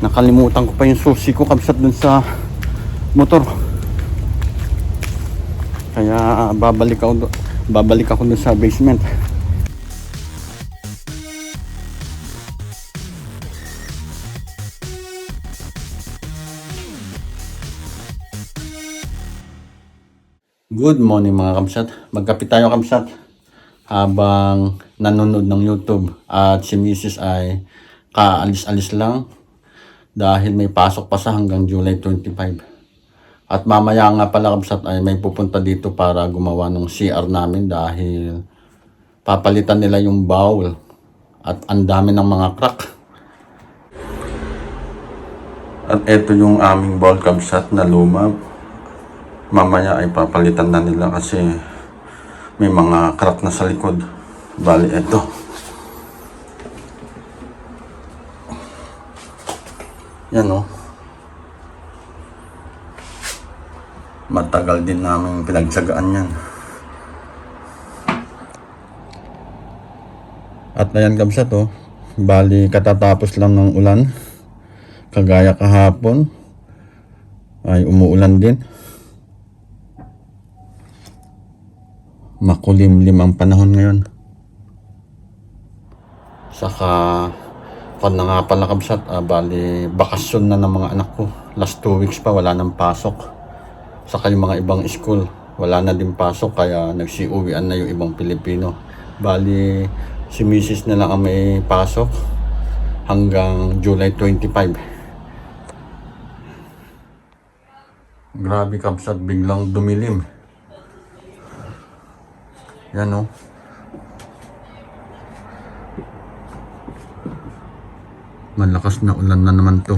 Nakalimutan ko pa yung susi ko kabsat dun sa motor. Kaya babalik ako dun sa basement. Good morning mga kamsat. Magkape tayo kamsat habang nanonood ng YouTube. At si Mrs. ay kaalis-alis lang dahil may pasok pa sa hanggang July 25. At mamaya nga pala kamsat ay may pupunta dito para gumawa ng CR namin dahil papalitan nila yung bowl at ang dami ng mga crack. At ito yung aming bowl kamsat na luma. Mamaya ay papalitan na nila kasi may mga crack na sa likod. Bali, ito. Yan o. Matagal din namin pinagtsagaan yan. At ayan kamsat o. Bali, katatapos lang ng ulan. Kagaya kahapon ay umuulan din. Makulimlim ang panahon ngayon. Saka na nga pala kamsat, bali bakasyon na ng mga anak ko. Last 2 weeks pa wala nang pasok. Saka yung mga ibang school wala na din pasok, kaya nagsiuwian na yung ibang Pilipino. Bali si Mrs. na lang ang may pasok hanggang July 25. Grabe kamsat, biglang dumilim. Yan o. Malakas na ulan na naman to.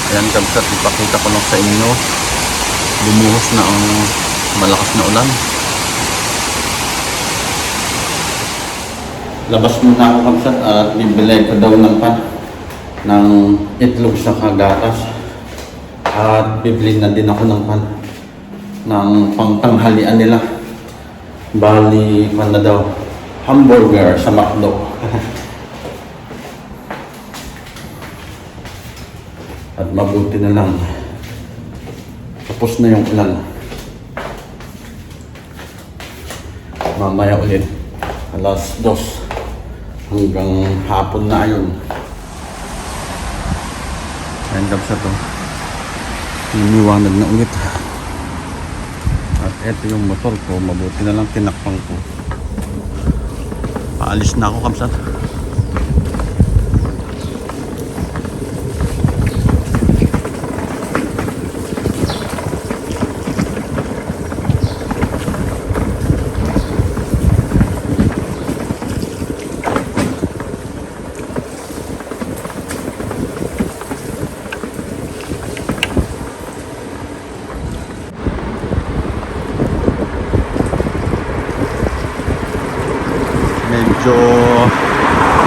Ayan kamsat, ipakita ko lang sa inyo. Bumuhos na ang malakas na ulan. Labas muna ako kamsat at bibili ko daw ng itlog sa kagatas. At bibili na din ako ng ng pangtanghalian nila. Bali, na daw, hamburger sa McDo. At mabuti na lang, tapos na yung ulan. Mamaya ulit, alas 2 hanggang hapon na yun. Ayan kapsa to, lumiwanag na ulit. At eto yung motor ko, mabuti na lang tinakpang ko. Paalis na ako kamsat. Medyo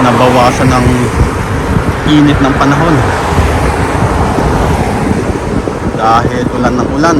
nabawasan ng init ng panahon dahil ulan ng ulan.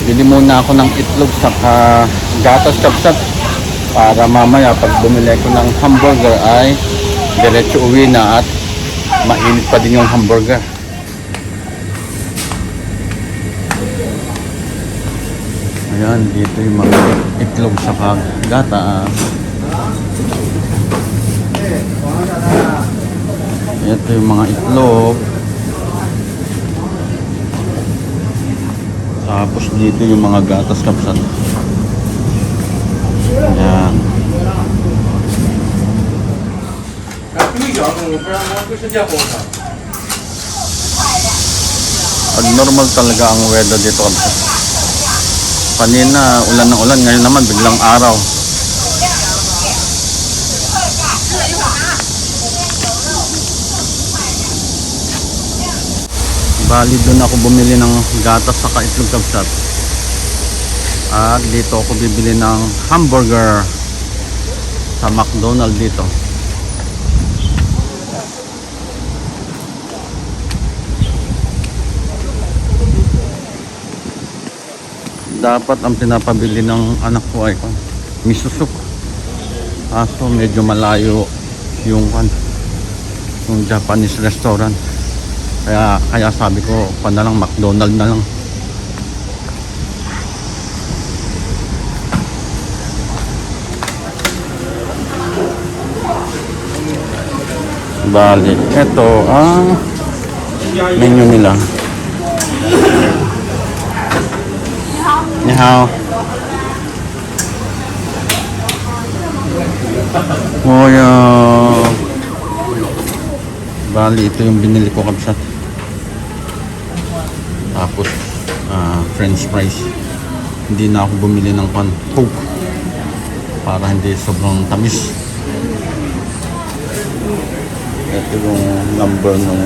Bili muna ako ng itlog sa gatas kapsat para mamaya pag bumili ko ng hamburger ay diretso uwi na at mainit pa din yung hamburger. Ayan, dito yung mga itlog sa gatas. Ito yung mga itlog. Tapos dito yung mga gatas kapsat. Yan. Abnormal talaga ang weather dito kapsat. Kanina ulan ng ulan, ngayon naman biglang araw. Bali doon ako bumili ng gatas sa itlog kapsat. At dito ako bibili ng hamburger sa McDonald's dito. Dapat ang pinapabili ng anak ko ay miso soup. Kaso medyo malayo yung Japanese restaurant. Kaya sabi ko pa na lang McDonald's na lang. Bali, ito ang menu nila. Ni hao. Oh, yeah. Bali, ito yung binili ko kapsat. Tapos french fries. Hindi na ako bumili ng Coke para hindi sobrang tamis. Ito yung number ng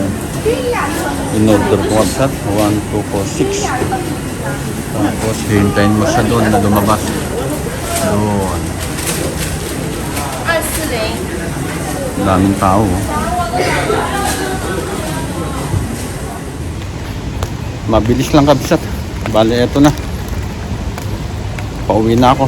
in-order ko kapsat. 1246. Tapos hintayin mo siya doon na lumabas. Doon. Daming tao. Mabilis lang kabsat. Bale, eto na. Pauwi na ako.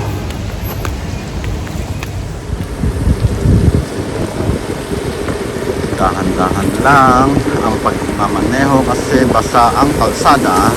Dahan-dahan lang ang pagmamaneho kasi basa ang kalsada.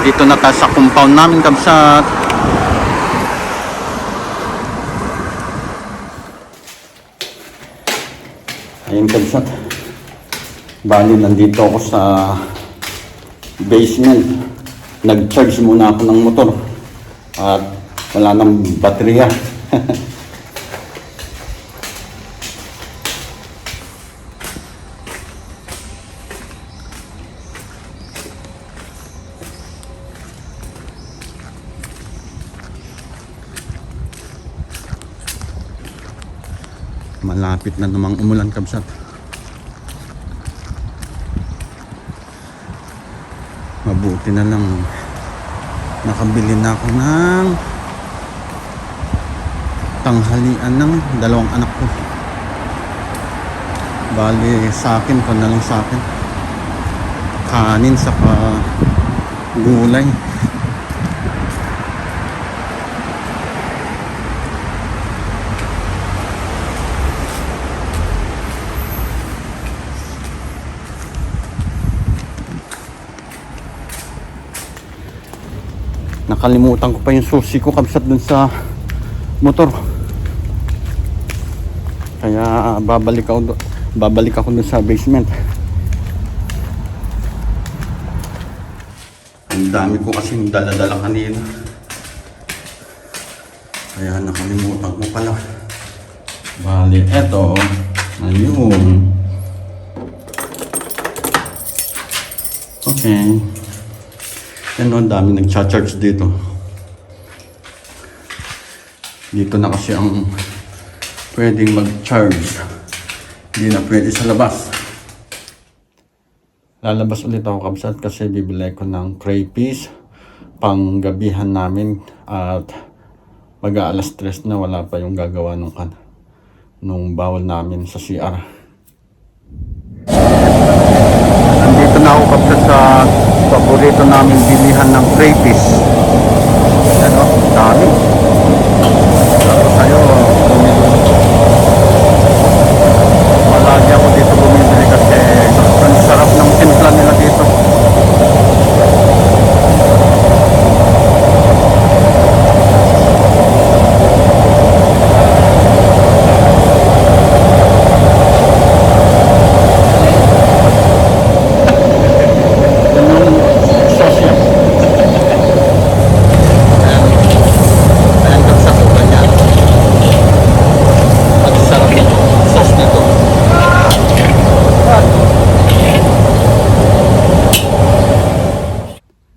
Dito na tayo sa compound namin kabsat. Ayun kabsat. Bali nandito ako sa basement. Nag-charge muna ako ng motor. At wala nang baterya. Malapit na namang umulan kabsat. Mabuti na lang nakabili na ako ng tanghalian ng dalawang anak ko. Bali sa akin, na lang sa akin. Kanin saka gulay. Nakalimutan ko pa yung susi ko kabsat dun sa motor. Kaya babalik ako dun sa basement. dami ko kasing dala-dala kanina. Kaya nakalimutan ko pala. Bali, eto. Ayun. Okay. Yan o, dami nag-charge dito. Dito na kasi ang pwedeng mag-charge. Hindi na pwede sa labas. Lalabas ulit ako kabsat kasi bibili ko ng crayfish pang gabihan namin at mag-aalas 3 na wala pa yung gagawa nung bawal namin sa CR. Nandito na ako kabsat sa paborito namin bilihan ng crayfish. Yan o, dami. Tapos tayo, malagi ako dito bumibili kasi ang sarap ng timpla nila dito.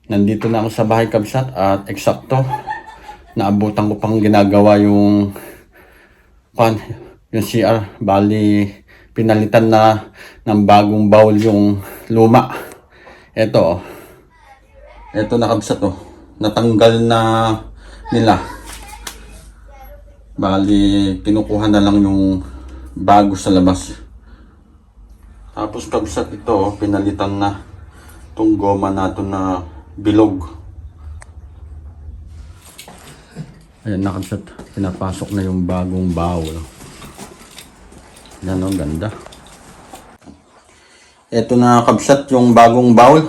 Nandito na ako sa bahay kabsat at eksakto naabutan ko pang ginagawa yung CR. Bali pinalitan na ng bagong bowl yung luma. Ito na kabsat natanggal na nila. Bali kinukuha na lang yung bago sa labas. Tapos kabsat ito pinalitan na itong goma nato na bilog. Ayan na kabsat, pinapasok na yung bagong bowl. Yan o, ganda. Ito na kabsat yung bagong bowl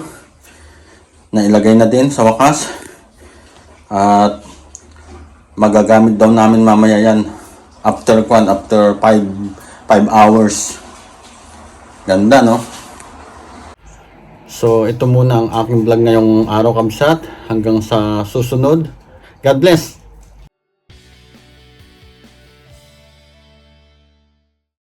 na ilagay na din sa wakas. At magagamit daw namin mamaya yan after 5 hours. Ganda no? So, ito muna ang aking vlog ngayong araw kabsat. Hanggang sa susunod. God bless!